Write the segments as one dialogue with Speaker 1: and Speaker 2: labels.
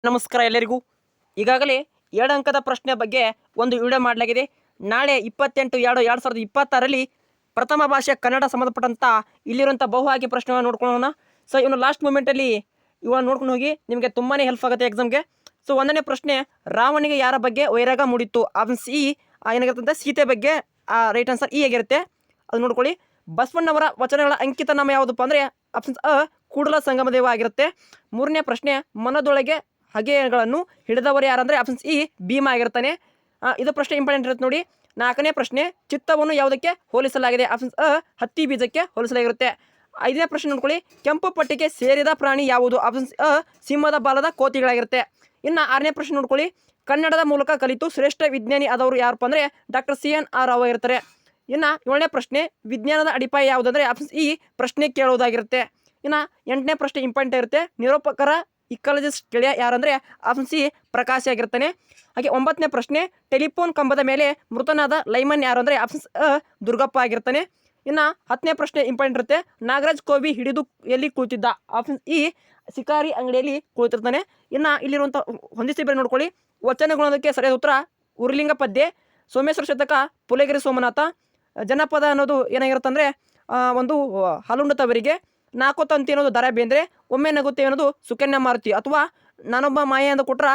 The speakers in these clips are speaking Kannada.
Speaker 1: ನಮಸ್ಕಾರ ಎಲ್ಲರಿಗೂ. ಈಗಾಗಲೇ 2 ಅಂಕದ ಪ್ರಶ್ನೆ ಬಗ್ಗೆ ಒಂದು ವಿಡಿಯೋ ಮಾಡಲಾಗಿದೆ. ನಾಳೆ 28/2/2026ರಲ್ಲಿ ಪ್ರಥಮ ಭಾಷೆ ಕನ್ನಡ ಸಂಬಂಧಪಟ್ಟಂಥ ಇಲ್ಲಿರುವಂಥ ಬಹು ಆಯ್ಕೆ ಪ್ರಶ್ನೆಗಳನ್ನು ನೋಡ್ಕೊಳ್ಳೋಣ. ಸೊ ಇವನು ಲಾಸ್ಟ್ ಮೂಮೆಂಟಲ್ಲಿ ಇವಾಗ ನೋಡ್ಕೊಂಡು ಹೋಗಿ ನಿಮಗೆ ತುಂಬಾ ಹೆಲ್ಪ್ ಆಗುತ್ತೆ ಎಕ್ಸಾಮ್ಗೆ. ಸೊ 1ನೇ ಪ್ರಶ್ನೆ, ರಾವಣಿಗೆ ಯಾರ ಬಗ್ಗೆ ವೈರಾಗ ಮೂಡಿತ್ತು? ಆಪ್ಷನ್ ಸಿ ಏನಾಗಿರುತ್ತೆ, ಸೀತೆ ಬಗ್ಗೆ. ರೈಟ್ ಆನ್ಸರ್ ಇ ಆಗಿರುತ್ತೆ, ಅದು ನೋಡ್ಕೊಳ್ಳಿ. ಬಸವಣ್ಣವರ ವಚನಗಳ ಅಂಕಿತ ನಾಮ ಯಾವುದಪ್ಪ ಅಂದರೆ ಆಪ್ಷನ್ಸ್ ಅ ಕೂಡಲ ಸಂಗಮದೇವ ಆಗಿರುತ್ತೆ. 3ನೇ ಪ್ರಶ್ನೆ, ಮನದೊಳಗೆ ಹಗೆಗಳನ್ನು ಹಿಡಿದವರು ಯಾರಂದರೆ ಆಪ್ಷನ್ಸ್ ಇ ಭೀಮ ಆಗಿರ್ತಾನೆ. ಇದು ಪ್ರಶ್ನೆ ಇಂಪಾರ್ಟೆಂಟ್ ಇರುತ್ತೆ ನೋಡಿ. 4ನೇ ಪ್ರಶ್ನೆ, ಚಿತ್ತವನ್ನು ಯಾವುದಕ್ಕೆ ಹೋಲಿಸಲಾಗಿದೆ? ಆಪ್ಷನ್ಸ್ ಅ ಹತ್ತಿ ಬೀಜಕ್ಕೆ ಹೋಲಿಸಲಾಗಿರುತ್ತೆ. 5ನೇ ಪ್ರಶ್ನೆ ನೋಡ್ಕೊಳ್ಳಿ, ಕೆಂಪು ಪಟ್ಟಿಗೆ ಸೇರಿದ ಪ್ರಾಣಿ ಯಾವುದು? ಆಪ್ಷನ್ಸ್ ಅ ಸಿಂಹದ ಬಾಲದ ಕೋತಿಗಳಾಗಿರುತ್ತೆ. ಇನ್ನು 6ನೇ ಪ್ರಶ್ನೆ ನೋಡ್ಕೊಳ್ಳಿ, ಕನ್ನಡದ ಮೂಲಕ ಕಲಿತು ಶ್ರೇಷ್ಠ ವಿಜ್ಞಾನಿ ಆದವರು ಯಾರಪ್ಪ ಅಂದರೆ ಡಾಕ್ಟರ್ CNR ರಾವ್ ಇರ್ತಾರೆ. ಇನ್ನು 7ನೇ ಪ್ರಶ್ನೆ, ವಿಜ್ಞಾನದ ಅಡಿಪಾಯ ಯಾವುದಂದರೆ ಆಪ್ಷನ್ಸ್ ಇ ಪ್ರಶ್ನೆ ಕೇಳುವುದಾಗಿರುತ್ತೆ. ಇನ್ನು 8ನೇ ಪ್ರಶ್ನೆ ಇಂಪಾರ್ಟೆಂಟ್ ಇರುತ್ತೆ, ನಿರೂಪಕರ ಇಕಾಲಜಿಸ್ಟ್ ಗೆಳೆಯ ಯಾರಂದರೆ ಆಪ್ಷನ್ ಸಿ ಪ್ರಕಾಶ್ ಆಗಿರ್ತಾನೆ. ಹಾಗೆ 9ನೇ ಪ್ರಶ್ನೆ, ಟೆಲಿಫೋನ್ ಕಂಬದ ಮೇಲೆ ಮೃತನಾದ ಲೈಮನ್ ಯಾರು ಅಂದರೆ ಆಪ್ಷನ್ಸ್ ಅ ದುರ್ಗಪ್ಪ ಆಗಿರ್ತಾನೆ. ಇನ್ನು 10ನೇ ಪ್ರಶ್ನೆ ಇಂಪಾರ್ಟೆಂಟ್ ಇರುತ್ತೆ, ನಾಗರಾಜ್ ಕೋವಿ ಹಿಡಿದು ಎಲ್ಲಿ ಕೂತಿದ್ದ? ಆಪ್ಷನ್ ಇ ಶಿಕಾರಿ ಅಂಗಡಿಯಲ್ಲಿ ಕೂತಿರ್ತಾನೆ. ಇನ್ನು ಇಲ್ಲಿರುವಂಥ ಹೊಂದಿಸಿ ಬೇರೆ ನೋಡ್ಕೊಳ್ಳಿ. ವಚನಗುಣದಕ್ಕೆ ಸರಿಯಾದ ಉತ್ತರ ಉರ್ಲಿಂಗ ಪದ್ಯ, ಸೋಮೇಶ್ವರ ಶತಕ ಪುಲಗಿರಿ ಸೋಮನಾಥ. ಜನಪದ ಅನ್ನೋದು ಏನಾಗಿರುತ್ತೆ ಅಂದರೆ ಒಂದು ಹಾಲುಂಡತವರಿಗೆ. ನಾಲ್ಕು ತಂತಿ ಅನ್ನೋದು ದರ ಬೇಂದ್ರೆ. ಒಮ್ಮೆ ನಗುತ್ತೆ ಅನ್ನೋದು ಸುಕನ್ಯಾ ಮಾರುತಿ, ಅಥವಾ ನಾನೊಬ್ಬ ಮಾಯೆ ಅಂತ ಕೊಟ್ಟರೆ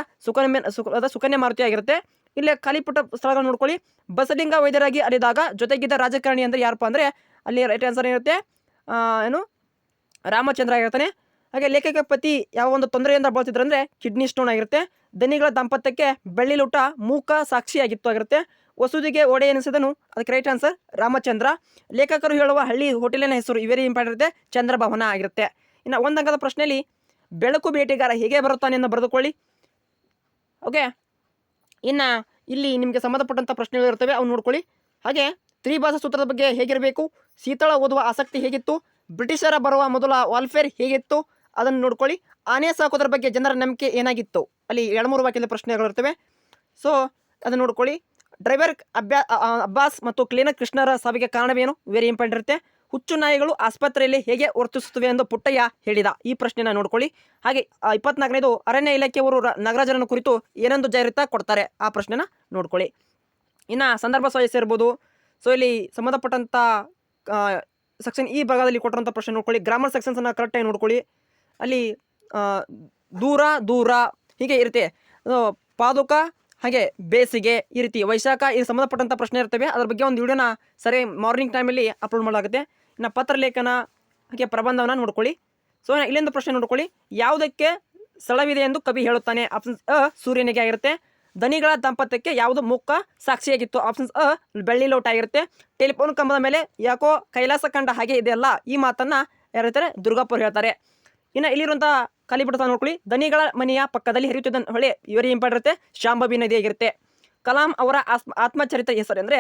Speaker 1: ಸುಕನ್ಯಾ ಮಾರುತಿ ಆಗಿರುತ್ತೆ. ಇಲ್ಲೇ ಖಾಲಿಪುಟ್ಟ ಸ್ಥಳಗಳು ನೋಡ್ಕೊಳ್ಳಿ. ಬಸಲಿಂಗ ವೈದ್ಯರಾಗಿ ಅಲಿದಾಗ ಜೊತೆಗಿದ್ದ ರಾಜಕಾರಣಿ ಅಂದರೆ ಯಾರಪ್ಪ ಅಂದರೆ ಅಲ್ಲಿ ರೈಟ್ ಆನ್ಸರ್ ಇರುತ್ತೆ ಏನು ರಾಮಚಂದ್ರ ಆಗಿರ್ತಾನೆ. ಹಾಗೆ ಲೇಖಕ ಪತಿ ಯಾವ ಒಂದು ತೊಂದರೆಯಿಂದ ಬಳಸಿದ್ರು ಅಂದರೆ ಕಿಡ್ನಿ ಸ್ಟೋನ್ ಆಗಿರುತ್ತೆ. ದನಿಗಳ ದಾಂಪತ್ಯಕ್ಕೆ ಬೆಳ್ಳಿ ಲೋಟ ಮೂಕ ಸಾಕ್ಷಿಯಾಗಿತ್ತು ಆಗಿರುತ್ತೆ. ವಸುದಿಗೆ ಒಡೆ ಎನಿಸಿದನು, ಅದಕ್ಕೆ ರೈಟ್ ಆನ್ಸರ್ ರಾಮಚಂದ್ರ. ಲೇಖಕರು ಹೇಳುವ ಹಳ್ಳಿ ಹೋಟೆಲಿನ ಹೆಸರು ವೆರಿ ಇಂಪಾರ್ಟೆಂಟ್ ಇರುತ್ತೆ, ಚಂದ್ರಭವನ ಆಗಿರುತ್ತೆ. ಇನ್ನು 1 ಅಂಕದ ಪ್ರಶ್ನೆಯಲ್ಲಿ ಬೆಳಕು ಬೇಟೆಗಾರ ಹೇಗೆ ಬರುತ್ತಾನೆ ಎಂದು ಬರೆದುಕೊಳ್ಳಿ. ಓಕೆ, ಇನ್ನು ಇಲ್ಲಿ ನಿಮಗೆ ಸಂಬಂಧಪಟ್ಟಂಥ ಪ್ರಶ್ನೆಗಳು ಇರ್ತವೆ, ಅವು ನೋಡ್ಕೊಳ್ಳಿ. ಹಾಗೆ ತ್ರಿಭಾಷಾ ಸೂತ್ರದ ಬಗ್ಗೆ ಹೇಗಿರಬೇಕು, ಶೀತಳ ಓದುವ ಆಸಕ್ತಿ ಹೇಗಿತ್ತು, ಬ್ರಿಟಿಷರ ಬರುವ ಮೊದಲ ವಾಲ್ಫೇರ್ ಹೇಗಿತ್ತು, ಅದನ್ನು ನೋಡ್ಕೊಳ್ಳಿ. ಆನೆ ಸಾಕೋದ್ರ ಬಗ್ಗೆ ಜನರ ನಂಬಿಕೆ ಏನಾಗಿತ್ತು, ಅಲ್ಲಿ 2-3 ವಾಕ್ಯದ ಪ್ರಶ್ನೆಗಳಿರ್ತವೆ. ಸೊ ಅದನ್ನು ನೋಡ್ಕೊಳ್ಳಿ. ಡ್ರೈವರ್ ಅಬ್ಬಾಸ್ ಮತ್ತು ಕ್ಲೀನರ್ ಕೃಷ್ಣರ ಸಾವಿಗೆ ಕಾರಣವೇನು, ವೆರಿ ಇಂಪಾರ್ಟೆಂಟ್ ಇರುತ್ತೆ. ಹುಚ್ಚು ನಾಯಿಗಳು ಆಸ್ಪತ್ರೆಯಲ್ಲಿ ಹೇಗೆ ವರ್ತಿಸುತ್ತವೆ ಎಂದು ಪುಟ್ಟಯ್ಯ ಹೇಳಿದ, ಈ ಪ್ರಶ್ನೆನ ನೋಡ್ಕೊಳ್ಳಿ. ಹಾಗೆ 24ನೇದು, ಅರಣ್ಯ ಇಲಾಖೆಯವರು ನಾಗರಾಜರನ್ನು ಕುರಿತು ಏನೆಂದು ಜಾಹೀರಾತು ಕೊಡ್ತಾರೆ, ಆ ಪ್ರಶ್ನೆನ ನೋಡ್ಕೊಳ್ಳಿ. ಇನ್ನು ಸಂದರ್ಭ ಸ್ವಯಸ್ ಇರ್ಬೋದು. ಸೊ ಇಲ್ಲಿ ಸಂಬಂಧಪಟ್ಟಂಥ ಸೆಕ್ಷನ್ ಈ ಭಾಗದಲ್ಲಿ ಕೊಟ್ಟಿರೋಂಥ ಪ್ರಶ್ನೆ ನೋಡ್ಕೊಳ್ಳಿ. ಗ್ರಾಮರ್ ಸೆಕ್ಷನ್ಸನ್ನು ಕರೆಕ್ಟಾಗಿ ನೋಡ್ಕೊಳ್ಳಿ. ಅಲ್ಲಿ ದೂರ ದೂರ ಹೀಗೆ ಇರುತ್ತೆ. ಪಾದುಕ ಹಾಗೆ ಬೇಸಿಗೆ ಈ ರೀತಿ ವೈಶಾಖ ಈ ಸಂಬಂಧಪಟ್ಟಂಥ ಪ್ರಶ್ನೆ ಇರ್ತವೆ. ಅದ್ರ ಬಗ್ಗೆ ಒಂದು ವಿಡಿಯೋನ ಸರಿ ಮಾರ್ನಿಂಗ್ ಟೈಮಲ್ಲಿ ಅಪ್ಲೋಡ್ ಮಾಡಲಾಗುತ್ತೆ. ಇನ್ನು ಪತ್ರಲೇಖನ ಹಾಗೆ ಪ್ರಬಂಧವನ್ನ ನೋಡ್ಕೊಳ್ಳಿ. ಸೊ ಇಲ್ಲೊಂದು ಪ್ರಶ್ನೆ ನೋಡ್ಕೊಳ್ಳಿ, ಯಾವುದಕ್ಕೆ ಸ್ಥಳವಿದೆ ಎಂದು ಕವಿ ಹೇಳುತ್ತಾನೆ? ಆಪ್ಷನ್ಸ್ ಅ ಸೂರ್ಯನಿಗೆ ಆಗಿರುತ್ತೆ. ದನಿಗಳ ದಾಂಪತ್ಯಕ್ಕೆ ಯಾವುದು ಮುಖ ಸಾಕ್ಷಿಯಾಗಿತ್ತು? ಆಪ್ಷನ್ಸ್ ಅ ಬೆಳ್ಳಿ ಲೋಟ ಆಗಿರುತ್ತೆ. ಟೆಲಿಫೋನ್ ಕಂಬದ ಮೇಲೆ ಯಾಕೋ ಕೈಲಾಸ ಕಂಡ ಹಾಗೆ ಇದೆಯಲ್ಲ, ಈ ಮಾತನ್ನು ಯಾರು ಹೇಳ್ತಾರೆ, ದುರ್ಗಪ್ಪ ಹೇಳ್ತಾರೆ. ಇನ್ನು ಇಲ್ಲಿರುವಂಥ ಖಾಲಿಬಿಡ್ತಾ ನೋಡ್ಕೊಳ್ಳಿ. ದನಿಗಳ ಮನೆಯ ಪಕ್ಕದಲ್ಲಿ ಹರಿಯುತ್ತಿದ್ದ ಹೊಳೆ ವೆರಿ ಇಂಪಾರ್ಟೆಂಟ್ ಇರುತ್ತೆ, ಶಾಂಭವಿ ನದಿ ಆಗಿರುತ್ತೆ. ಕಲಾಂ ಅವರ ಆತ್ಮಚರಿತ್ರ ಹೆಸರು ಅಂದರೆ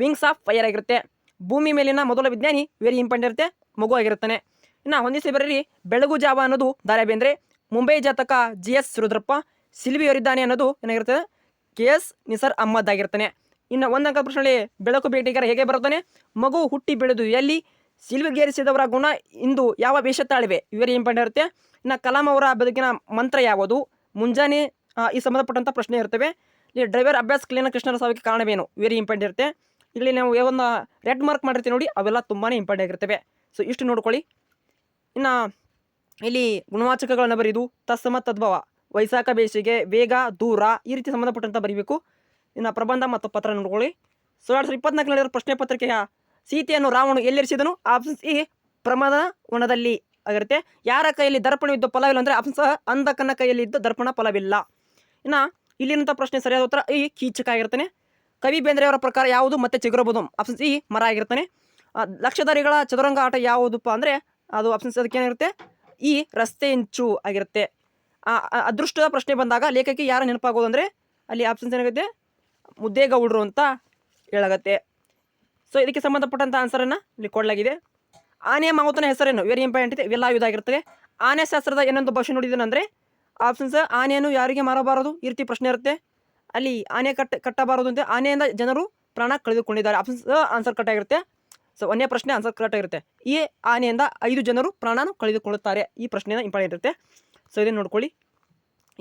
Speaker 1: ವಿಂಗ್ಸ್ ಆಫ್ ಫೈರ್ ಆಗಿರುತ್ತೆ. ಭೂಮಿ ಮೇಲಿನ ಮೊದಲ ವಿಜ್ಞಾನಿ ವೆರಿ ಇಂಪಾರ್ಟೆಂಟ್ ಇರುತ್ತೆ, ಮಗು ಆಗಿರ್ತಾನೆ. ಇನ್ನು ಹೊಂದಿಸಿ ಬರೀರಿ, ಬೆಳಗು ಜಾವ ಅನ್ನೋದು ದಾರ ಬೇಂದ್ರೆ. ಮುಂಬೈ ಜಾತಕ GS ರುದ್ರಪ್ಪ. ಸಿಲ್ವಿಯವರಿದ್ದಾನೆ ಅನ್ನೋದು ಏನಾಗಿರ್ತದೆ, KS ನಿಸಾರ್ ಅಹ್ಮದ್ ಆಗಿರ್ತಾನೆ. ಇನ್ನು 1 ಅಂಕದ ಪ್ರಶ್ನೆಯಲ್ಲಿ ಬೆಳಕು ಬೇಟೆಗಾರ ಹೇಗೆ ಬರುತ್ತಾನೆ? ಮಗು ಹುಟ್ಟಿ ಬೆಳೆದು ಎಲ್ಲಿ? ಸಿಲ್ವಿಗೇರಿಸಿದವರ ಗುಣ ಇಂದು ಯಾವ ವೇಷ ತಾಳಿವೆ, ವೆರಿ ಇಂಪಾರ್ಟೆಂಟ್ ಇರುತ್ತೆ. ಇನ್ನು ಕಲಾಂ ಅವರ ಬದುಕಿನ ಮಂತ್ರ ಯಾವುದು? ಮುಂಜಾನೆ ಈ ಸಂಬಂಧಪಟ್ಟಂಥ ಪ್ರಶ್ನೆ ಇರ್ತವೆ. ಇಲ್ಲಿ ಡ್ರೈವರ್ ಅಭ್ಯಾಸ್ ಕ್ಲೀನರ್ ಕೃಷ್ಣರ ಸಾವಿಗೆ ಕಾರಣವೇನು, ವೆರಿ ಇಂಪಾರ್ಟೆಂಟ್ ಇರುತ್ತೆ. ಇಲ್ಲಿ ನಾವು ಒಂದು ರೆಡ್ ಮಾರ್ಕ್ ಮಾಡಿರ್ತೀವಿ ನೋಡಿ, ಅವೆಲ್ಲ ತುಂಬಾ ಇಂಪಾರ್ಟೆಂಟ್ ಆಗಿರ್ತವೆ. ಸೊ ಇಷ್ಟು ನೋಡ್ಕೊಳ್ಳಿ. ಇನ್ನು ಇಲ್ಲಿ ಗುಣವಾಚಕಗಳನ್ನು ಬರೆಯುವುದು, ತತ್ಸಮ ತದ್ಭವ, ವೈಶಾಖ ಬೇಸಿಗೆ, ವೇಗ ದೂರ ಈ ರೀತಿ ಸಂಬಂಧಪಟ್ಟಂಥ ಬರೀಬೇಕು. ಇನ್ನು ಪ್ರಬಂಧ ಮತ್ತು ಪತ್ರ ನೋಡ್ಕೊಳ್ಳಿ. ಸೊ 2024 ನಡೆದ ಪ್ರಶ್ನೆ ಪತ್ರಿಕೆಯ ಸೀತೆಯನ್ನು ರಾವಣ ಎಲ್ಲಿರಿಸಿದನು? ಆಪ್ಷನ್ಸ್ ಇ ಪ್ರಮದ ವನದಲ್ಲಿ ಆಗಿರುತ್ತೆ. ಯಾರ ಕೈಯಲ್ಲಿ ದರ್ಪಣವಿದ್ದು ಫಲವಿಲ್ಲ ಅಂದರೆ ಆಪ್ಷನ್ಸ್ ಅಂಧಕನ ಕೈಯಲ್ಲಿ ಇದ್ದು ದರ್ಪಣ ಫಲವಿಲ್ಲ. ಇನ್ನು ಇಲ್ಲಿನಂಥ ಪ್ರಶ್ನೆ ಸರಿಯಾದ ಉತ್ತರ ಈ ಕೀಚಕ ಆಗಿರ್ತಾನೆ. ಕವಿ ಬೇಂದ್ರೆಯವರ ಪ್ರಕಾರ ಯಾವುದು ಮತ್ತೆ ಚಿಗುರಬಹುದು? ಆಪ್ಷನ್ಸ್ ಇ ಮರ ಆಗಿರ್ತಾನೆ. ಲಕ್ಷಧಾರಿಗಳ ಚದುರಂಗ ಆಟ ಯಾವುದಪ್ಪ ಅಂದರೆ ಅದು ಆಪ್ಷನ್ಸ್ ಅದಕ್ಕೆ ಏನಾಗಿರುತ್ತೆ, ಈ ರಸ್ತೆ ಇಂಚು ಆಗಿರುತ್ತೆ. ಅದೃಷ್ಟದ ಪ್ರಶ್ನೆ ಬಂದಾಗ ಲೇಖಕಿ ಯಾರು ನೆನಪಾಗೋದು ಅಂದರೆ ಅಲ್ಲಿ ಆಪ್ಷನ್ಸ್ ಏನಾಗುತ್ತೆ, ಮುದ್ದೇಗೌಡರು ಅಂತ ಹೇಳಾಗತ್ತೆ. ಸೊ ಇದಕ್ಕೆ ಸಂಬಂಧಪಟ್ಟಂಥ ಆನ್ಸರನ್ನು ಇಲ್ಲಿ ಕೊಡಲಾಗಿದೆ. ಆನೆಯ ಮಾವುತನ ಹೆಸರೇನು, ವೆರಿ ಇಂಪಾರ್ಟೆಂಟ್ ಇದೆ, ಇವೆಲ್ಲ ಇದಾಗಿರ್ತದೆ. ಆನೆ ಶಾಸ್ತ್ರದ ಏನೊಂದು ಭಾಷೆ ನೋಡಿದ್ದೇನೆಂದರೆ ಆಪ್ಷನ್ಸ್ ಆನೆಯನ್ನು ಯಾರಿಗೆ ಮಾರಬಾರದು, ಈ ರೀತಿ ಪ್ರಶ್ನೆ ಇರುತ್ತೆ. ಅಲ್ಲಿ ಆನೆ ಕಟ್ಟಬಾರದು ಅಂತ, ಆನೆಯಿಂದ ಜನರು ಪ್ರಾಣ ಕಳೆದುಕೊಂಡಿದ್ದಾರೆ, ಆಪ್ಷನ್ಸ್ ಆನ್ಸರ್ ಕಟ್ಟಾಗಿರುತ್ತೆ. ಸೊ 1ನೇ ಪ್ರಶ್ನೆ ಆನ್ಸರ್ ಕರೆಕ್ಟಾಗಿರುತ್ತೆ. ಈ ಆನೆಯಿಂದ 5 ಜನರು ಪ್ರಾಣನ ಕಳೆದುಕೊಳ್ಳುತ್ತಾರೆ, ಈ ಪ್ರಶ್ನೆನ ಇಂಪಾರ್ಟೆಂಟ್ ಇರುತ್ತೆ. ಸೊ ಇದನ್ನು ನೋಡ್ಕೊಳ್ಳಿ.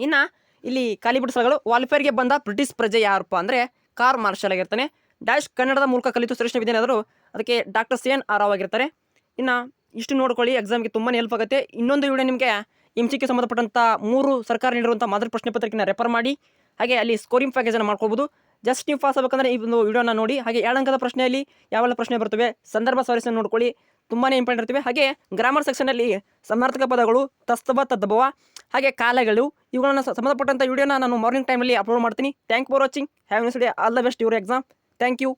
Speaker 1: ಇನ್ನು ಇಲ್ಲಿ ಖಾಲಿ ಬಿಟ್ಟ ಸ್ಥಳಗಳು ವಾಲ್ಫೇರ್ಗೆ ಬಂದ ಬ್ರಿಟಿಷ್ ಪ್ರಜೆ ಯಾರಪ್ಪ ಅಂದರೆ ಕಾರ್ ಮಾರ್ಷಲ್ ಆಗಿರ್ತಾನೆ. ಡ್ಯಾಶ್ ಕನ್ನಡದ ಮೂಲಕ ಕಲಿತು ಶ್ರೇಷ್ಠ ವಿದ್ಯಾನಿಯಾದರು ಅದಕ್ಕೆ ಡಾಕ್ಟರ್ CN ರಾವ್ ಆಗಿರ್ತಾರೆ. ಇನ್ನು ಇಷ್ಟು ನೋಡ್ಕೊಳ್ಳಿ, ಎಕ್ಸಾಮ್ಗೆ ತುಂಬಾ ಹೆಲ್ಪ್ ಆಗುತ್ತೆ. ಇನ್ನೊಂದು ವಿಡಿಯೋ ನಿಮಗೆ MCQ ಸಂಬಂಧಪಟ್ಟಂಥ 3 ಸರ್ಕಾರ ನೀಡಿರುವಂಥ ಮಾದರಿ ಪ್ರಶ್ನೆ ಪತ್ರಿಕೆನ ರೆಫರ್ ಮಾಡಿ, ಹಾಗೆ ಅಲ್ಲಿ ಸ್ಕೋರಿಂಗ್ ಪ್ಯಾಕೇಜನ್ನು ಮಾಡ್ಕೊಳ್ಬೋದು. ಜಸ್ಟ್ ನೀವು ಪಾಸ್ ಆಗಬೇಕಂದ್ರೆ ಈ ಒಂದು ವಿಡಿಯೋನ ನೋಡಿ. ಹಾಗೆ 2 ಅಂಕದ ಪ್ರಶ್ನೆಯಲ್ಲಿ ಯಾವೆಲ್ಲ ಪ್ರಶ್ನೆ ಬರ್ತವೆ, ಸಂದರ್ಭ ಸಾರಿಸನ್ನು ನೋಡ್ಕೊಳ್ಳಿ, ತುಂಬಾ ಇಂಪಾರ್ಟೆಂಟ್ ಇರ್ತವೆ. ಹಾಗೆ ಗ್ರಾಮರ್ ಸೆಕ್ಷನಲ್ಲಿ ಸಮಾರ್ಥಕ ಪದಗಳು, ತಸ್ತವ, ತದ್ಭವ, ಹಾಗೆ ಕಾಲಗಳು, ಇವುಗಳನ್ನು ಸಂಬಂಧಪಟ್ಟಂಥ ವಿಡಿಯೋನ ನಾನು ಮಾರ್ನಿಂಗ್ ಟೈಮಲ್ಲಿ ಅಪ್ಲೋಡ್ ಮಾಡ್ತೀನಿ. Thank for watching. Have a nice day. All the best your exam. Thank you.